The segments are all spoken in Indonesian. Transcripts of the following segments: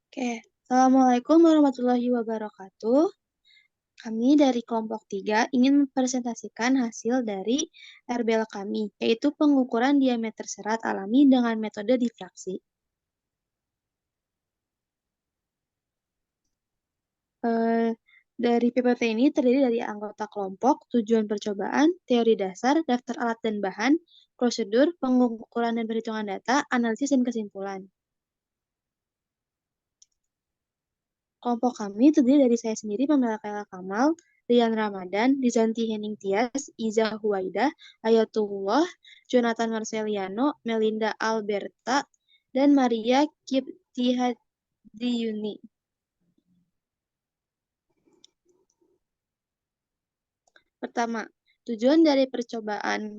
Oke, Assalamualaikum warahmatullahi wabarakatuh. Kami dari kelompok 3 ingin mempresentasikan hasil dari RBL kami, yaitu pengukuran diameter serat alami dengan metode difraksi. Eh, dari PPT ini terdiri dari anggota kelompok, tujuan percobaan, teori dasar, daftar alat dan bahan, prosedur, pengukuran dan perhitungan data, analisis dan kesimpulan. Kelompok kami terdiri dari saya sendiri, Pamela Kaila Kamal, Rian Ramadan, Rizanti Hening Tias, Iza Huwaida, Ayatullah, Jonathan Marceliano, Melinda Alberta, dan Maria Kiptihadiuni. Pertama, tujuan dari percobaan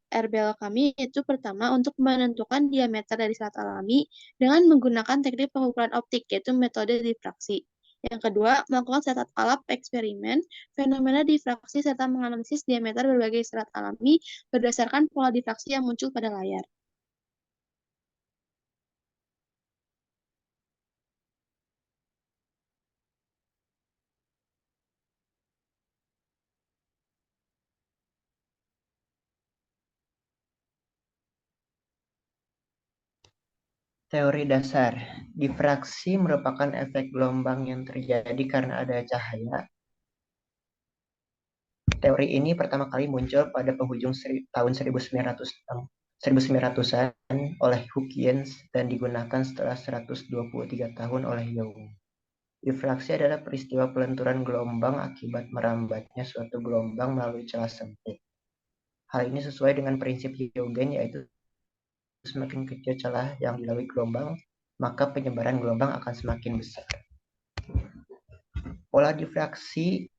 RBL kami itu pertama untuk menentukan diameter dari serat alami dengan menggunakan teknik pengukuran optik, yaitu metode difraksi. Yang kedua, melakukan setup alat eksperimen, fenomena difraksi, serta menganalisis diameter berbagai serat alami berdasarkan pola difraksi yang muncul pada layar. Teori dasar. Difraksi merupakan efek gelombang yang terjadi karena ada cahaya. Teori ini pertama kali muncul pada penghujung tahun 1900-an oleh Hawkins dan digunakan setelah 123 tahun oleh Young. Difraksi adalah peristiwa pelenturan gelombang akibat merambatnya suatu gelombang melalui celah sempit. Hal ini sesuai dengan prinsip Huygens, yaitu semakin kecil celah yang dilalui gelombang, maka penyebaran gelombang akan semakin besar. Pola difraksi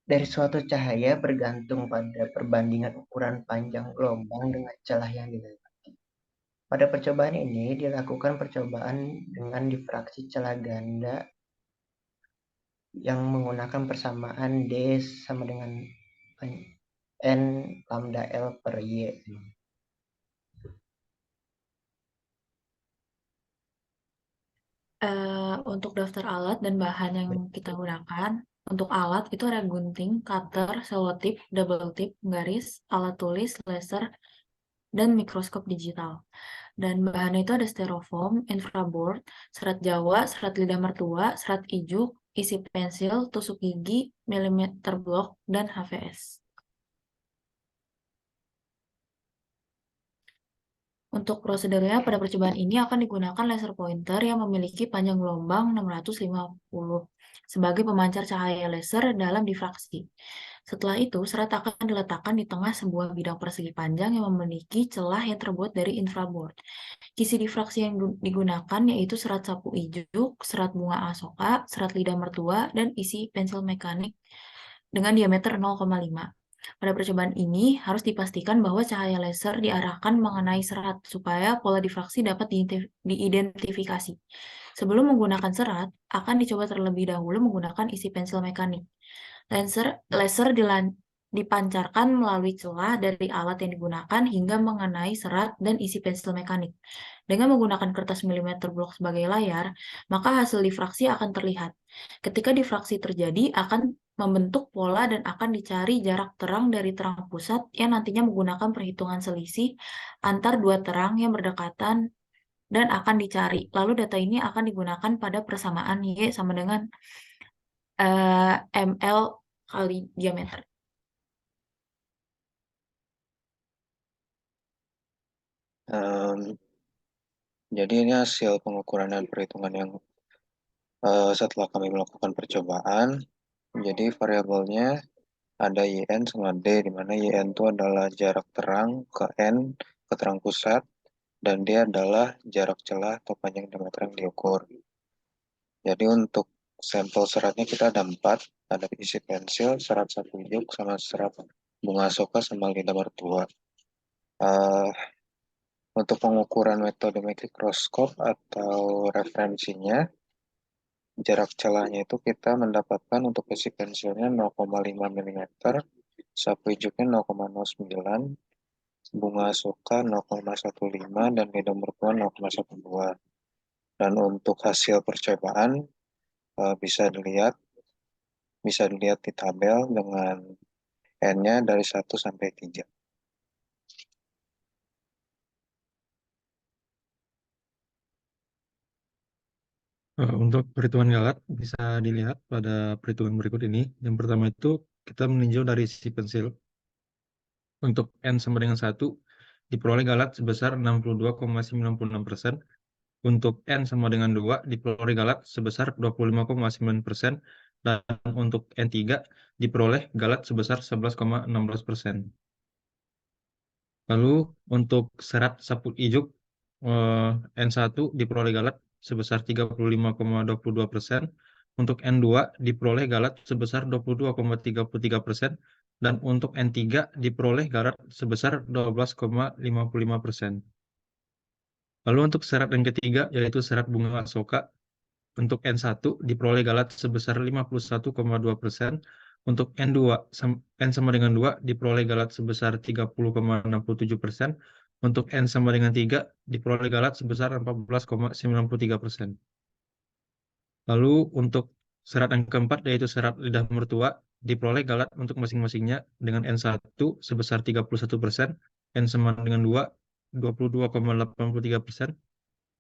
dari suatu cahaya bergantung pada perbandingan ukuran panjang gelombang dengan celah yang dilewati. Pada percobaan ini dilakukan percobaan dengan difraksi celah ganda yang menggunakan persamaan D sama dengan N lambda L per Y. Untuk daftar alat dan bahan yang kita gunakan, untuk alat itu ada gunting, cutter, selotip, double tip, garis, alat tulis, laser, dan mikroskop digital. Dan bahannya itu ada styrofoam, infraboard, serat Jawa, serat lidah mertua, serat ijuk, isi pensil, tusuk gigi, milimeter block, dan HVS. Untuk prosedurnya, pada percobaan ini akan digunakan laser pointer yang memiliki panjang gelombang 650 sebagai pemancar cahaya laser dalam difraksi. Setelah itu, serat akan diletakkan di tengah sebuah bidang persegi panjang yang memiliki celah yang terbuat dari infraboard. Kisi difraksi yang digunakan yaitu serat sapu ijuk, serat bunga asoka, serat lidah mertua, dan isi pensil mekanik dengan diameter 0,5. Pada percobaan ini, harus dipastikan bahwa cahaya laser diarahkan mengenai serat supaya pola difraksi dapat diidentifikasi. Sebelum menggunakan serat, akan dicoba terlebih dahulu menggunakan isi pensil mekanik. Laser dipancarkan melalui celah dari alat yang digunakan hingga mengenai serat dan isi pensil mekanik. Dengan menggunakan kertas milimeter block sebagai layar, maka hasil difraksi akan terlihat. Ketika difraksi terjadi, akan membentuk pola dan akan dicari jarak terang dari terang pusat yang nantinya menggunakan perhitungan selisih antar dua terang yang berdekatan dan akan dicari. Lalu data ini akan digunakan pada persamaan Y sama dengan ML kali diameter. Jadi ini hasil pengukuran dan perhitungan yang setelah kami melakukan percobaan. Jadi variabelnya ada YN sama D, di mana YN itu adalah jarak terang ke N, ke terang pusat, dan D adalah jarak celah atau panjang diameter yang diukur. Jadi untuk sampel seratnya kita ada 4, ada isi pensil, serat sapu ijuk, sama serat bunga asoka sama lidah mertua. Untuk pengukuran metode mikroskop atau referensinya, jarak celahnya itu kita mendapatkan untuk isi pensilnya 0,5 mm, sapu ijuknya 0,09, bunga asoka 0,15, dan lidah mertua 0,12. Dan untuk hasil percobaan bisa dilihat di tabel dengan N-nya dari 1 sampai 3. Untuk perhitungan Galat bisa dilihat pada perhitungan berikut ini. Yang pertama itu kita meninjau dari sisi pensil. Untuk N sama dengan 1, diperoleh Galat sebesar 62,96%. Untuk N sama dengan 2, diperoleh Galat sebesar 25,9%. Dan untuk N3, diperoleh Galat sebesar 11,16%. Lalu untuk serat sapu ijuk N1 diperoleh Galat sebesar 35,22%. Untuk N2 diperoleh Galat sebesar 22,33%. Dan untuk N3 diperoleh Galat sebesar 12,55%. Lalu untuk serat yang ketiga yaitu serat bunga asoka. Untuk N1 diperoleh Galat sebesar 51,2%. Untuk N2, N sama dengan 2 diperoleh Galat sebesar 30,67%. Untuk N sama dengan 3 diperoleh Galat sebesar 14,93%. Lalu untuk serat yang keempat yaitu serat lidah mertua diperoleh Galat untuk masing-masingnya dengan N1 sebesar 31%, N sama dengan 2 22,83%,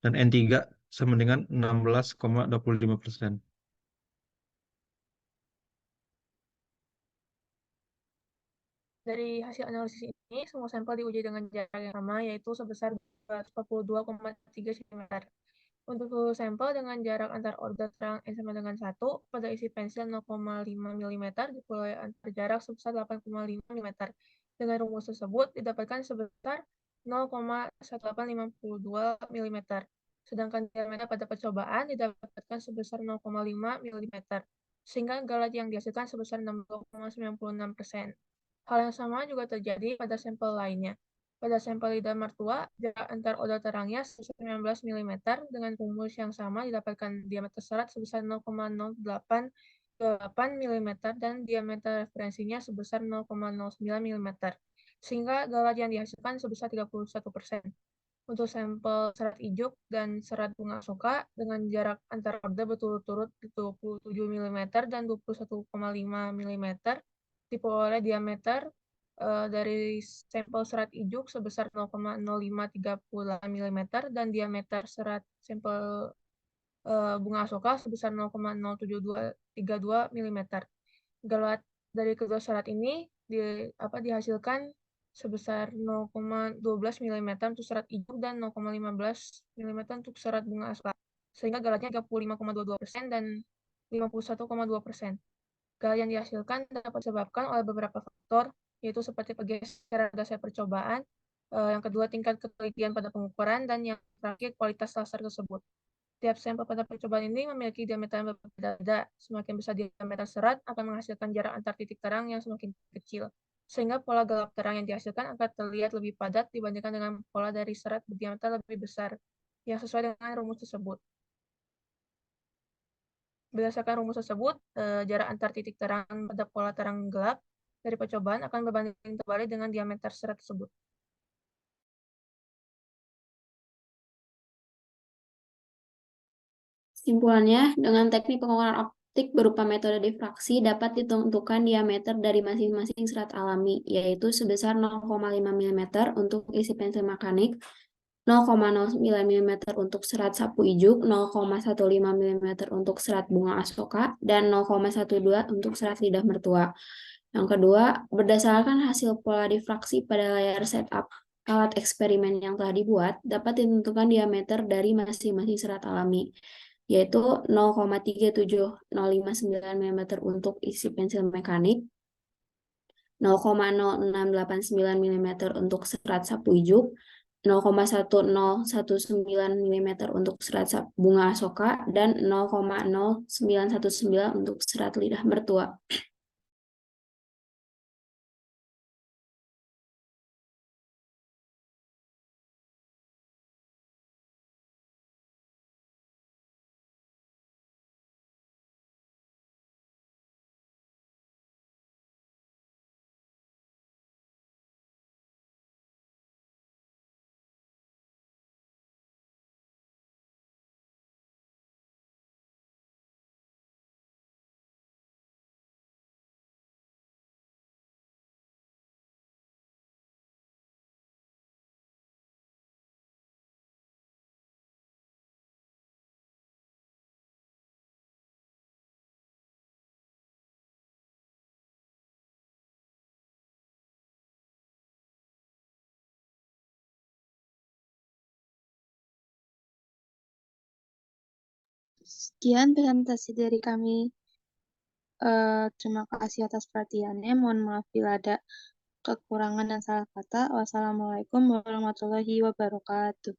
dan N3 sama dengan 16,25%. Dari hasil analisis ini, semua sampel diuji dengan jarak yang sama, yaitu sebesar 242,3 cm. Untuk seluruh sampel dengan jarak antar order terang N sama dengan 1, pada isi pensil 0,5 mm diperoleh antar jarak sebesar 8,5 mm. Dengan rumus tersebut didapatkan sebesar 0,1852 mm. Sedangkan diameter pada percobaan didapatkan sebesar 0,5 mm. Sehingga galat yang dihasilkan sebesar 60,96%. Hal yang sama juga terjadi pada sampel lainnya. Pada sampel lidah mertua, jarak antar odol terangnya sebesar 19 mm dengan rumus yang sama didapatkan diameter serat sebesar 0,0828 mm dan diameter referensinya sebesar 0,09 mm. Sehingga galat yang dihasilkan sebesar 31%. Untuk sampel serat ijuk dan serat bunga asoka dengan jarak antar order berturut-turut 27 mm dan 21,5 mm diperoleh diameter dari sampel serat ijuk sebesar 0,0538 mm dan diameter serat sampel bunga asoka sebesar 0,07232 mm. Galat dari kedua serat ini dihasilkan sebesar 0,12 mm untuk serat ijuk dan 0,15 mm untuk serat bunga asoka. Sehingga galatnya 35,22% dan 51,2%. Gagal yang dihasilkan dapat disebabkan oleh beberapa faktor, yaitu seperti pergeseran dasar percobaan, yang kedua tingkat ketelitian pada pengukuran, dan yang terakhir kualitas laser tersebut. Tiap sampel pada percobaan ini memiliki diameter yang berbeda-beda. Semakin besar diameter serat akan menghasilkan jarak antar titik terang yang semakin kecil, sehingga pola gelap terang yang dihasilkan akan terlihat lebih padat dibandingkan dengan pola dari serat berdiameter lebih besar, yang sesuai dengan rumus tersebut. Berdasarkan rumus tersebut, jarak antar titik terang pada pola terang gelap dari percobaan akan berbanding terbalik dengan diameter serat tersebut. Kesimpulannya, dengan teknik pengukuran optik berupa metode difraksi dapat ditentukan diameter dari masing-masing serat alami, yaitu sebesar 0,5 mm untuk isi pensil mekanik, 0,09 mm untuk serat sapu ijuk, 0,15 mm untuk serat bunga asoka, dan 0,12 untuk serat lidah mertua. Yang kedua, berdasarkan hasil pola difraksi pada layar setup alat eksperimen yang telah dibuat, dapat ditentukan diameter dari masing-masing serat alami, yaitu 0,37059 mm untuk isi pensil mekanik, 0,0689 mm untuk serat sapu ijuk, 0,1019 mm untuk serat bunga asoka, dan 0,0919 untuk serat lidah mertua. Sekian presentasi dari kami. Terima kasih atas perhatiannya. Mohon maaf bila ada kekurangan dan salah kata. Wassalamualaikum warahmatullahi wabarakatuh.